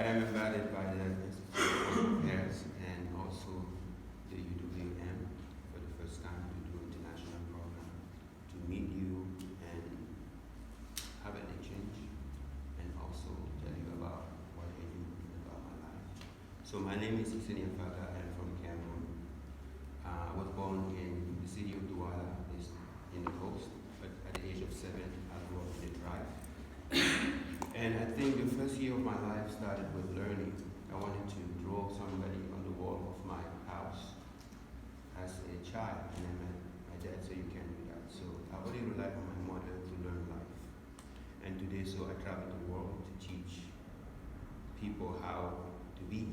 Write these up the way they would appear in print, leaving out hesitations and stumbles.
am invited by the Institute of Affairs and also the UWM for the first time to do international program to meet you and have an exchange and also tell you about what I do and about my life. So my name is Issa. I'm from Cameroon. I was born in the city of Douala, in the coast, but at the age of 7, I grew up in the tribe. And I think the first year of my life started with learning. I wanted to draw somebody on the wall of my house as a child, and then my dad said, you can't do that. So I only relied on my mother to learn life. And today, so I travel the world to teach people how to be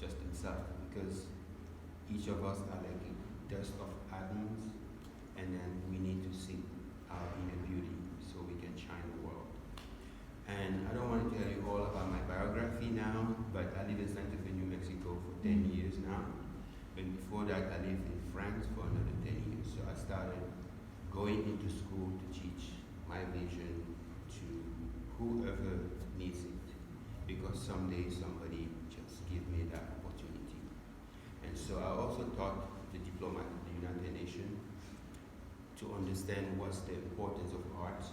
just themselves, because each of us are like a dust of atoms, and then we need to seek our inner beauty so we can shine the world. And I don't want to tell you all about my biography now, but I live in Santa Fe, New Mexico for 10 years now. And before that, I lived in France for another 10 years. So I started going into school to teach my vision to whoever needs it, because someday somebody just give me that opportunity. And so I also taught the diploma at the United Nations to understand what's the importance of art.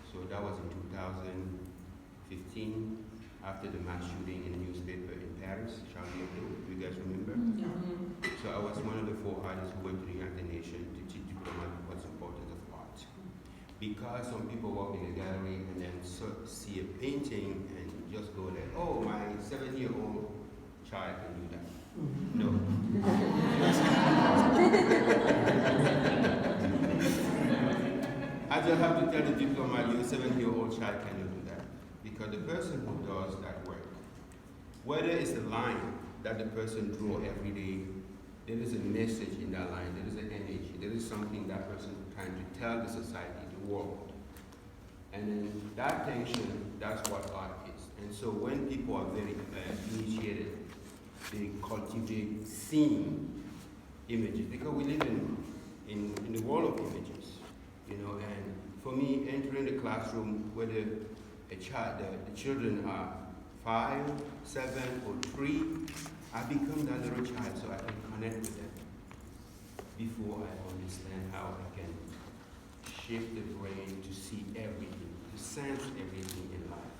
So that was in 2015, after the mass shooting in the newspaper in Paris, Charlie Hebdo, you guys remember? Mm-hmm. So I was one of the 4 artists who went to the United Nations to teach diploma what's the importance of art. Because some people walk in a gallery and then see a painting and just go like, oh, my 7-year-old child can do that. Mm-hmm. No. I just have to tell the diplomat, your 7-year-old child cannot do that. Because the person who does that work, whether it's a line that the person draw every day, there is a message in that line, there is an energy, there is something that person is trying to tell the society, the world. And then that tension, that's what art is. And so when people are very initiated, they cultivate seeing images, because we live in the world of images. You know, and for me, entering the classroom, whether the children are 5, 7, or 3, I become that little child so I can connect with them before I understand how I can shift the brain to see everything, to sense everything in life.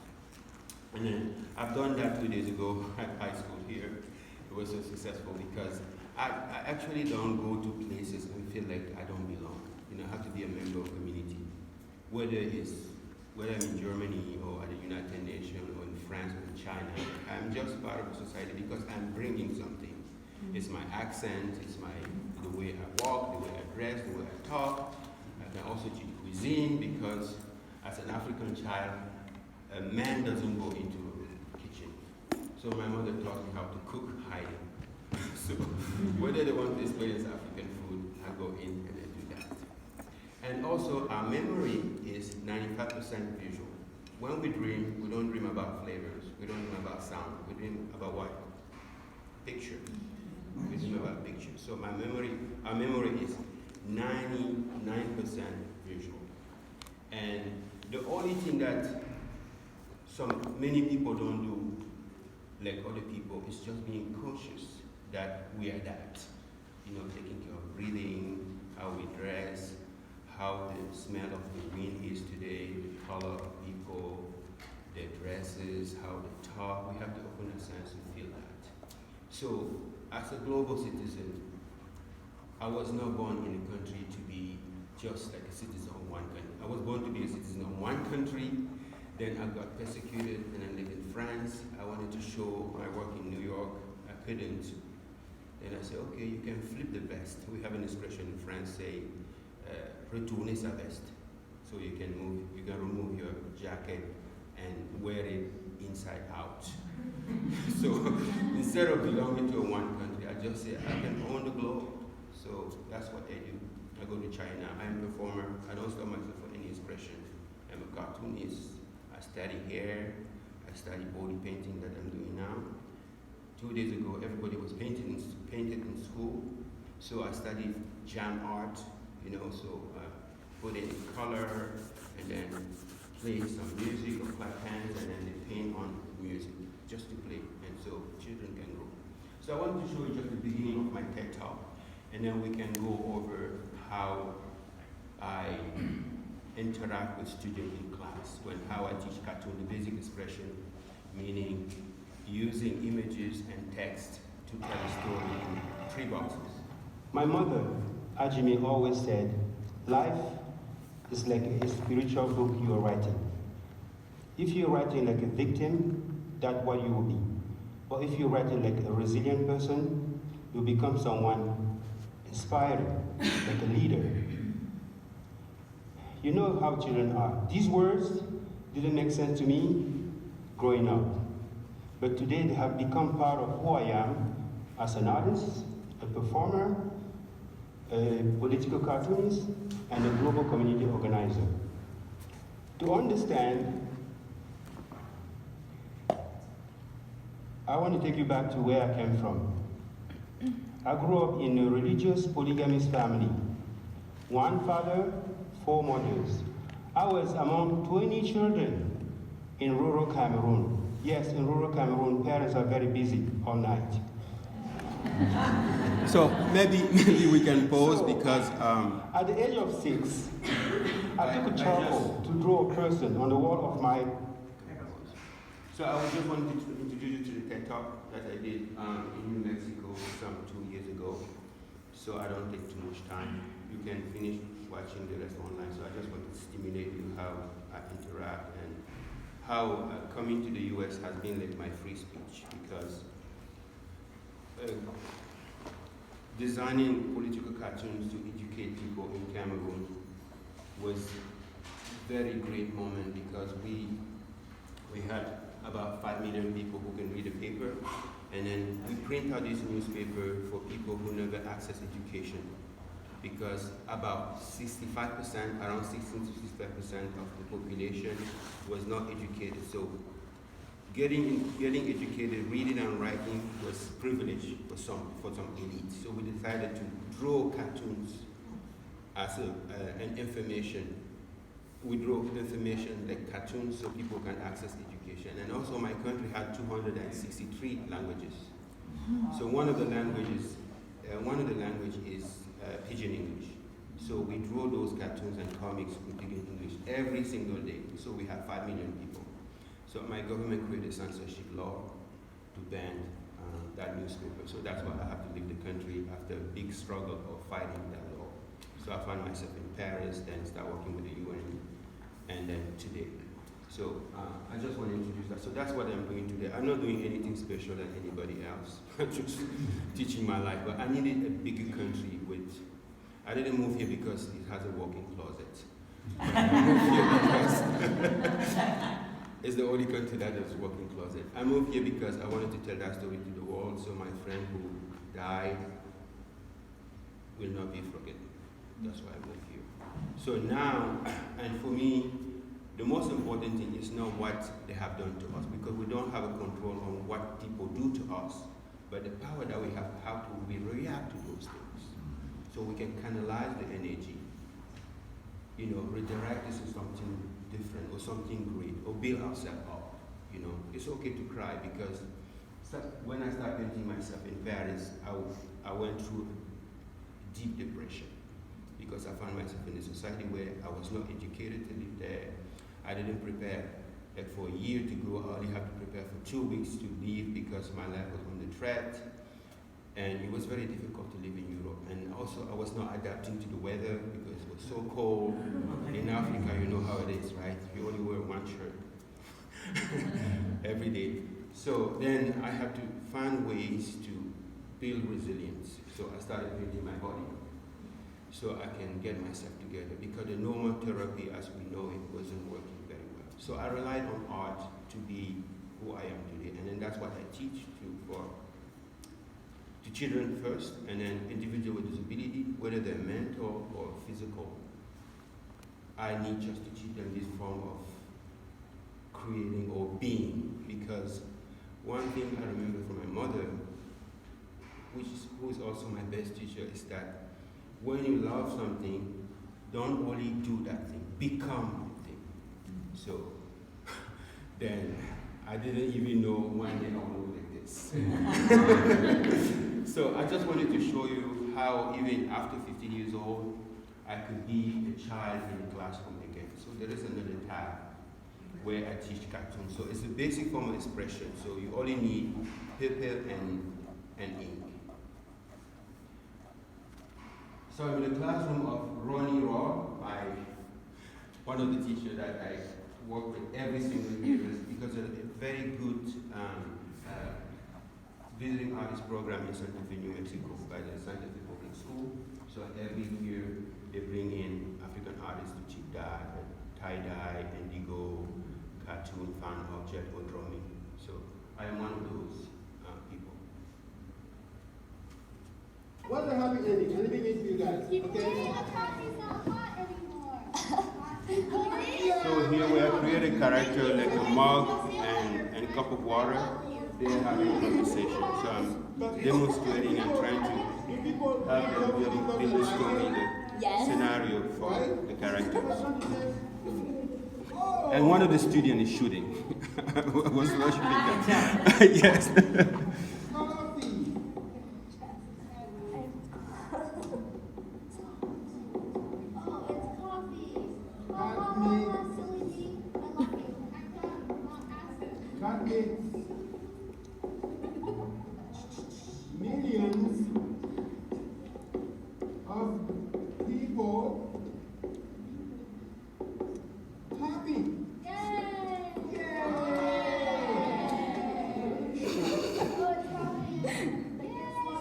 And then I've done that 2 days ago at high school here. It was so successful because I actually don't go to places and feel like I don't belong. You know, I have to be a member of a community, whether I'm in Germany or at the United Nations or in France or in China. I'm just part of a society because I'm bringing something. Mm-hmm. It's my accent, it's the way I walk, the way I dress, the way I talk. I can also teach cuisine because as an African child, a man doesn't go into a kitchen. So my mother taught me how to cook hiding. So whether they want to experience African food, I go in and I do that. And also, our memory is 95% visual. When we dream, we don't dream about flavors. We don't dream about sound. We dream about what? Picture. We dream about pictures. So our memory is 99% visual. And the only thing that many people don't do, like other people, is just being conscious that we adapt. You know, taking care of breathing, how we dress, how the smell of the wind is today, the color of people, their dresses, how they talk. We have to open our sense and feel that. So, as a global citizen, I was not born in a country to be just like a citizen of one country. I was born to be a citizen of one country, then I got persecuted and I lived in France. I wanted to show my work in New York. I couldn't. Then I said, okay, you can flip the vest. We have an expression in France say, Artoonist sa veste. So you can remove your jacket and wear it inside out. So instead of belonging to one country, I just say I can own the globe. So that's what I do. I go to China. I'm a performer. I don't stop myself for any expression. I'm a cartoonist. I study hair. I study body painting that I'm doing now. 2 days ago, everybody was painted in school. So I studied jam art. You know, so put it in color and then play some music or clap hands and then they paint on music just to play. So I want to show you just the beginning of my TED Talk, and then we can go over how I interact with students in class, how I teach cartoon, the basic expression, meaning using images and text to tell a story in 3 boxes. My mother, Ajimi, always said, life is like a spiritual book you are writing. If you're writing like a victim, that's what you will be. But if you're writing like a resilient person, you become someone inspiring, like a leader. You know how children are. These words didn't make sense to me growing up. But today they have become part of who I am as an artist, a performer, a political cartoonist, and a global community organizer. To understand, I want to take you back to where I came from. I grew up in a religious polygamous family. 1 father, 4 mothers. I was among 20 children in rural Cameroon. Yes, in rural Cameroon, parents are very busy all night. So maybe we can pause because at the age of 6, I took a charcoal to draw a person on the wall of my. So I just wanted to introduce you to the TED Talk that I did in New Mexico some 2 years ago. So I don't take too much time. You can finish watching the rest online. So I just want to stimulate you how I interact and how coming to the US has been like my free speech, because designing political cartoons to educate people in Cameroon was a very great moment, because we had about 5 million people who can read a paper, and then we print out this newspaper for people who never access education, because about 65%, around 16 to 65% of the population was not educated. So getting educated, reading and writing was privilege for some elites. So we decided to draw cartoons as an information. We draw information like cartoons so people can access education. And also my country had 263 languages. So one of the languages is Pidgin English. So we draw those cartoons and comics in Pidgin English every single day. So we have 5 million people. So my government created a censorship law to ban that newspaper. So that's why I have to leave the country after a big struggle of fighting that law. So I found myself in Paris, then start working with the UN, and then today. So I just want to introduce that. So that's what I'm doing today. I'm not doing anything special than anybody else. I'm just teaching my life. But I needed a bigger country with. I didn't move here because it has a walk-in closet. I moved here because it's the only country that has a walk-in closet. I moved here because I wanted to tell that story to the world, so my friend who died will not be forgotten. That's why I moved here. So now, and for me, the most important thing is not what they have done to us, because we don't have a control on what people do to us, but the power that we have, how to react to those things. So we can canalize the energy, redirect this to something different or something great, or build ourselves up. It's okay to cry, because when I started painting myself in Paris, I went through deep depression, because I found myself in a society where I was not educated to live there. I didn't prepare. Like for a year to go, I only had to prepare for 2 weeks to leave, because my life was on the threat. And it was very difficult to live in Europe. And also I was not adapting to the weather, because it was so cold. In Africa, you know how it is, right? You only wear one shirt every day. So then I had to find ways to build resilience. So I started building my body, so I can get myself together, because the normal therapy as we know it wasn't working very well. So I relied on art to be who I am today, and then that's what I teach to children first, and then individuals with disability, whether they're mental or physical. I need just to teach them this form of creating or being, because one thing I remember from my mother, who is also my best teacher, is that when you love something, don't only do that thing, become the thing. So then I didn't even know one day I would look like this. So I just wanted to show you how even after 15 years old, I could be a child in the classroom again. So there is another tab where I teach cartoons. So it's a basic form of expression. So you only need paper and ink. So I'm in the classroom of Ronnie Raw, one of the teachers that I work with every single year because of a very good visiting artist program in Santa Fe, New Mexico by the Santa Fe Public School. So every year they bring in African artists to cheap dye, tie-dye, indigo, cartoon, fan object, or drawing. So I am one of those people. What's the happy ending? Anything is you guys? Okay. So here we have created a character like a mug and a cup of water. They're having a conversation. So I'm demonstrating and trying to have them build the story, the scenario for the characters. And one of the students is shooting. Was not shooting that. Yes. Millions of people happy. Yay! Yay!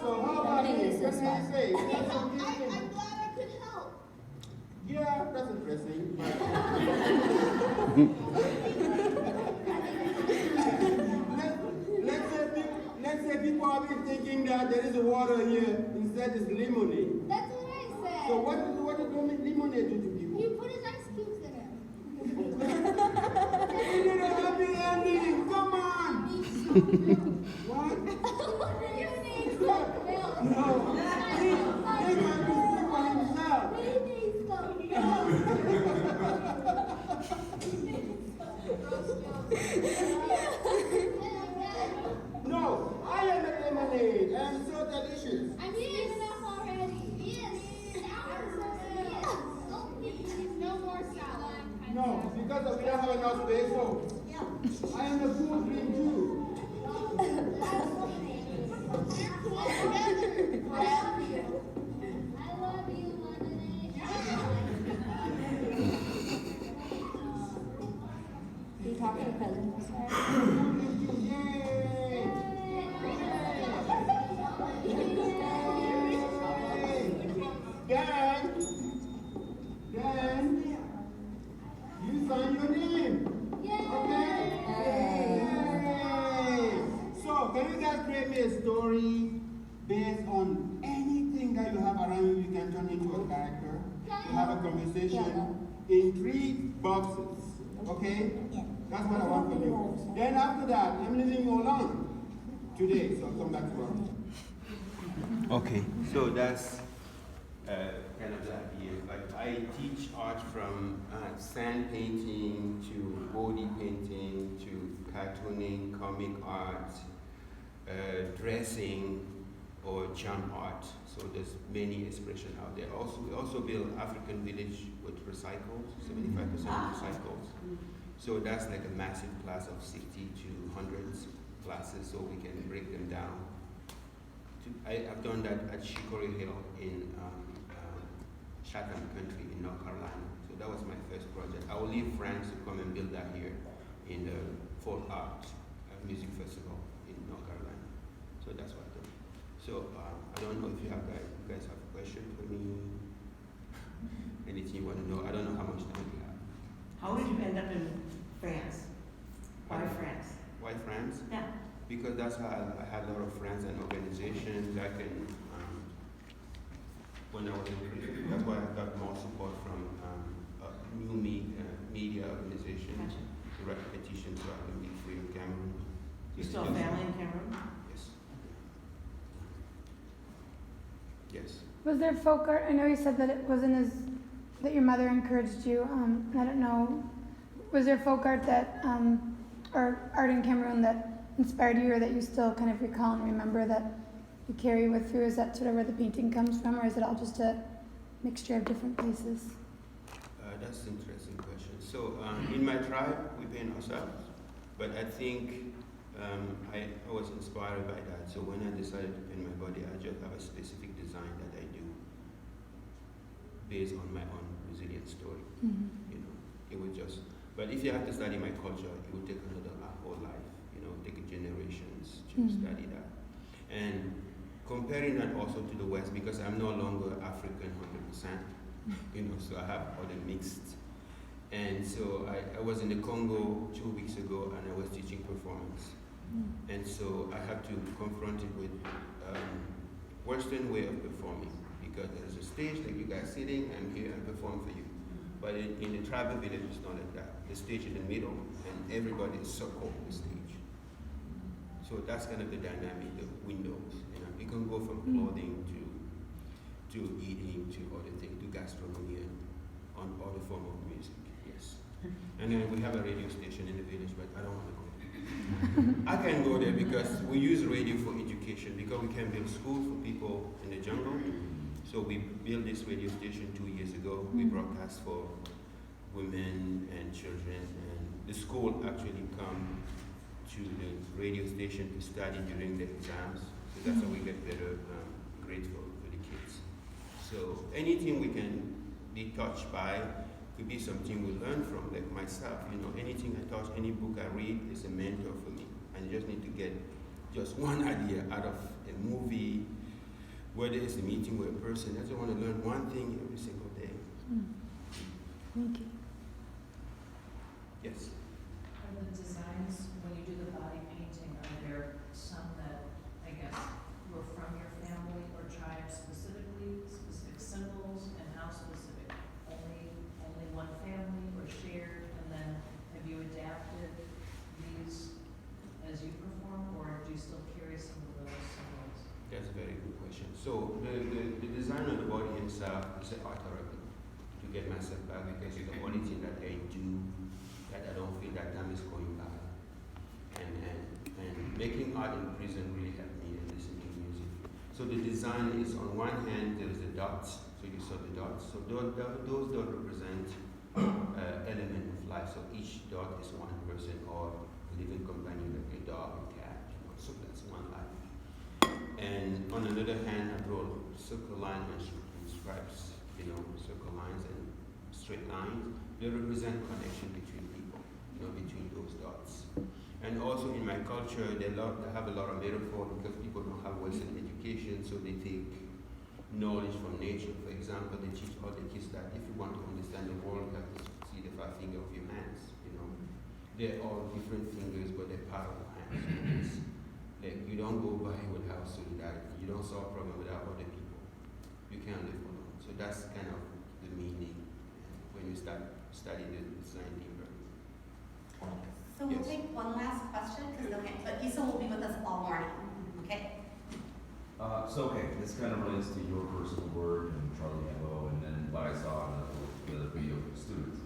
So how about this? What do you say? I'm glad I could help. Yeah, that's interesting. Let's say people have been thinking that there is water here, instead it's lemonade. That's what I said. So what did lemonade do to people? He put his ice cubes in it. We need a happy ending, come on! What? You need some milk. No, he might be sick for himself. He needs some milk. No, I am a lemonade. I am so delicious. I'm giving up already. Yes. No more salad. No, because we don't have enough space, so I am a full drink too. I love you, Are you talking to President? Dan, you sign your name. Okay? Yay. So, can you guys create me a story based on anything that you have around you? You can turn into a character. You have a conversation in 3 boxes. Okay? That's what I want from you. Then after that, I'm leaving you alone today, so I'll come back tomorrow. Okay, so that's kind of the idea. But I teach art from sand painting to body painting to cartooning, comic art, dressing, or jump art. So there's many expressions out there. We also build African village with recycles, 75% recycles. So that's like a massive class of 60 to hundreds classes, so we can break them down. I've done that at Chicory Hill in Chatham Country in North Carolina. So that was my first project. I will leave France to come and build that here in the Folk Art Music Festival in North Carolina. So that's what I do. So I don't know if you guys have a question for me. Anything you want to know? I don't know how much time we have. How did you end up in France? Why France? Why France? Yeah. Because that's how I had a lot of friends and organizations that can, when I was in Korea, that's why I got more support from new media organizations to write petitions so I can be free of Cameroon. You still have family in Cameroon? Yes. Yes. Was there folk art? I know you said that it wasn't as, that your mother encouraged you. I don't know. Was there folk art that or art in Cameroon that inspired you, or that you still kind of recall and remember that you carry with you? Is that sort of where the painting comes from, or is it all just a mixture of different pieces? That's an interesting question. So in my tribe, we paint ourselves, but I think I was inspired by that. So when I decided to paint my body, I just have a specific design that I do based on my own resilient story. Mm-hmm. You know, it would just. But if you have to study my culture, it would take another whole life. You know, take generations to study that. And comparing that also to the West, because I'm no longer African 100%. You know, so I have other mixed. And so I was in the Congo 2 weeks ago, and I was teaching performance. And so I have to confront it with Western way of performing, because there's a stage like you guys sitting, I'm here, I perform for you. But in the tribal village, it's not like that. The stage in the middle, and everybody is circled the stage. So that's kind of the dynamic, the windows. You know, you can go from clothing to eating, to other things, to gastronomy, and on other form of music. Yes. And then we have a radio station in the village, but I don't want to go there. I can go there because we use radio for education, because we can build schools for people in the jungle. So we built this radio station 2 years ago. We broadcast for women and children, and the school actually come to the radio station to study during the exams. So that's how we get better grades for the kids. So anything we can be touched by could be something we learn from, like myself. You know, anything I touch, any book I read is a mentor for me. And you just need to get just one idea out of a movie, whether it's a meeting with a person. I just want to learn one thing every single day. Thank you. Yes. Are the designs, when you do the body painting, are there some that, I guess, were from your family or tribe specifically, specific symbols, and how specific? Only one family or shared, and then have you adapted these as you perform, or do you still carry some of those symbols? That's a very good question. So the design of the body itself is an art therapy to get myself back, because it's the only thing that I do that I don't feel that time is going by. And making art in prison really helped me in listening to music. So the design is, on one hand, there's the dots. So you saw the dots. So those dots represent element of life. So each dot is one person or a living companion, like a dog, a cat. You know, so that's one life. And on another hand, I draw circle lines and stripes. You know, circle lines and straight lines. They represent connection between people. You know, between those dots. And also in my culture, they have a lot of metaphor, because people don't have Western education, so they take knowledge from nature. For example, they teach all the kids that if you want to understand the world, you have to see the 5 fingers of your hands. You know, they're all different fingers, but they're powerful hands. So like, you don't go by without solidarity. You don't solve problems without other people. You can't live alone. So that's kind of the meaning when you start studying the design deeper. So we'll Yes. take one last question, but Issa will be with us all morning, okay? This kind of relates to your personal work and Charlie Hebdo, and then what I saw in the video with the students.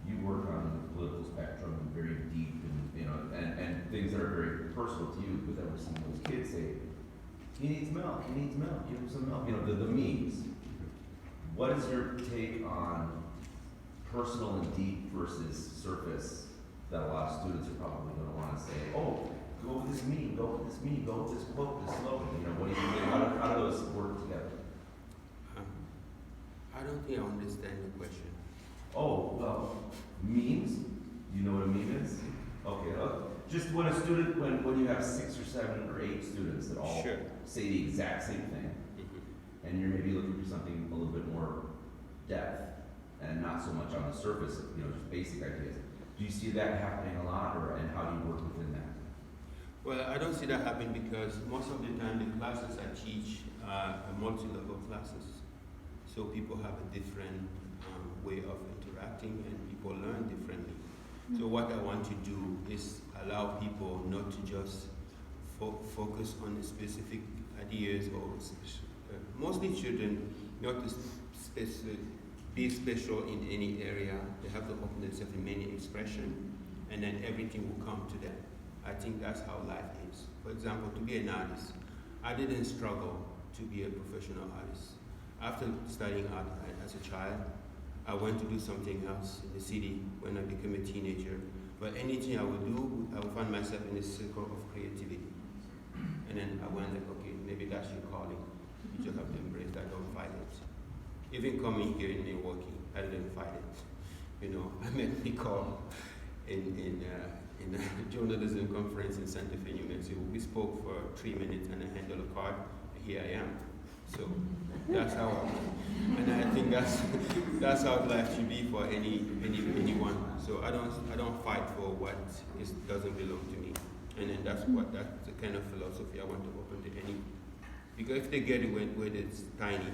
You work on the political spectrum very deep, and things that are very personal to you. But then we're seeing those kids say, "He needs milk. He needs milk. Give him some milk." You know, the memes. What is your take on personal and deep versus surface that a lot of students are probably going to want to say, "Oh, go with this meme, go with this meme, go with this quote, this slogan." You know, what do you think? How do those work together? I don't think I understand the question. Oh, well, memes. You know what a meme is? Okay. Just when a student, when you have 6 or 7 or 8 students that all Sure. say the exact same thing, and you're maybe looking for something a little bit more depth and not so much on the surface, just basic ideas. Do you see that happening a lot, and how do you work within that? Well, I don't see that happen, because most of the time the classes I teach are multi-level classes. So people have a different way of interacting, and people learn differently. So what I want to do is allow people not to just focus on the specific ideas, or mostly children, not to be special in any area. They have to open themselves in many expression, and then everything will come to them. I think that's how life is. For example, to be an artist, I didn't struggle to be a professional artist. After studying art as a child, I went to do something else in the city when I became a teenager. But anything I would do, I would find myself in a circle of creativity. And then I went like, okay, maybe that's your calling. You just have to embrace that, don't fight it. Even coming here in Milwaukee, I didn't fight it. You know, I met Nicole in a journalism conference in Santa Fe, New Mexico. We spoke for 3 minutes and I handled a card. Here I am. So that's how, and I think that's how life should be for anyone. So I don't fight for what doesn't belong to me, and then that's the kind of philosophy I want to open to any. Because if they get it when it's tiny,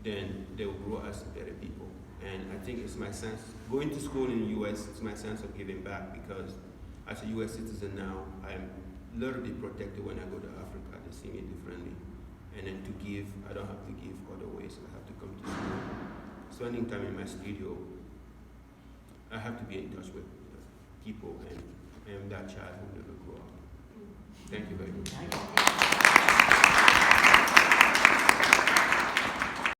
then they will grow as better people. And I think it's my sense going to school in the U.S. It's my sense of giving back because as a U.S. citizen now, I'm a little bit protected when I go to Africa. They see me differently. And then to give, I don't have to give other ways. I have to come to school. Spending time in my studio, I have to be in touch with people, and I am that child who never grew up. Thank you very much.